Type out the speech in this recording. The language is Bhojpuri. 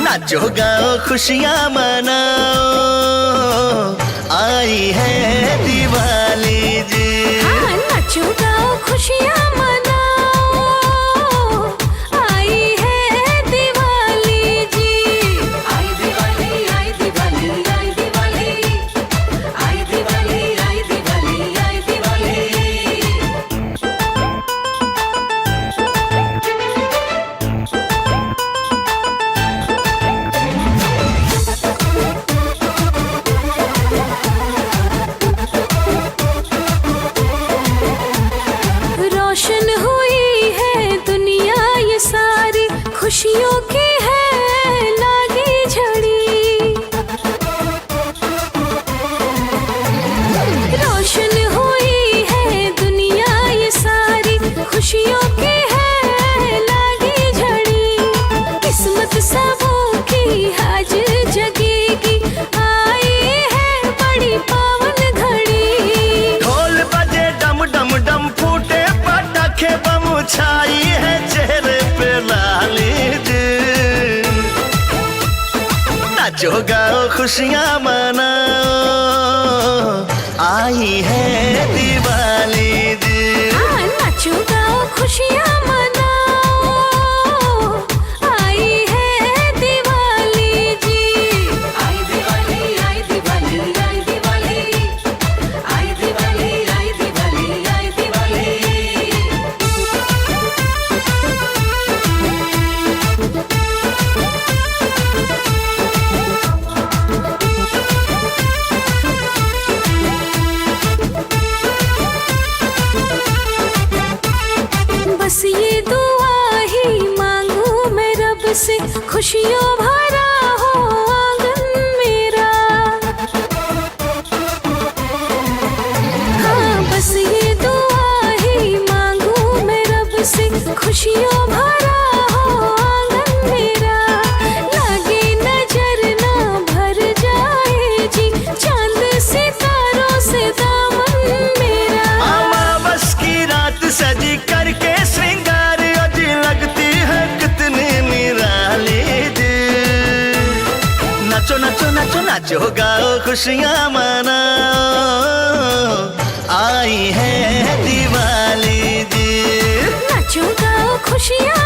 नाचो गाओ खुशियाँ मनाओ, आई है दिवाली जी। हाँ, नाचो गाओ खुशियाँ मनाओ, आई है दिवाली जी। आई दिवाली, आई दिवाली, आई दिवाली, आई दिवाली, आई दिवाली, आई दिवाली। रोशन हुई है दुनिया ये सारी, खुशियों की है लागी झड़ी। रोशन हुई है दुनिया ये सारी, खुशियों की है लागी झड़ी। किस्मत सबों की आज जगेगी, आई है बड़ी पावन घड़ी। ढोल बजे डम डम डम, फूटे पटाखे बम, छाई है चेहरे पे लाली जी। नाचो गाओ खुशियाँ मनाओ, आई है दिवाली जी। हाँ, नाचो गाओ खुशियाँ मनाओ, आई है दिवाली जी। आई दिवाली, आई दिवाली, आई दिवाली, आई दिवाली, आई दिवाली, आई दिवाली। बस ये दुआ ही मांगू मैं रब से, खुशियों भरा हो आंगन मेरा। हाँ, बस ये दुआ ही मांगू मैं रब से, खुशियों भरा हो आंगन मेरा। लागे नजर ना भर जाए जी, चांद सितारों से दामन मेरा। अमावस की रात सजी करके श्रृंगार, आज लगती है कितनी निराली जी। नाचो नाचो नाचो नाचो गाओ खुशियाँ मनाओ, आई है दिवाली जी। नाचो गाओ खुशियाँ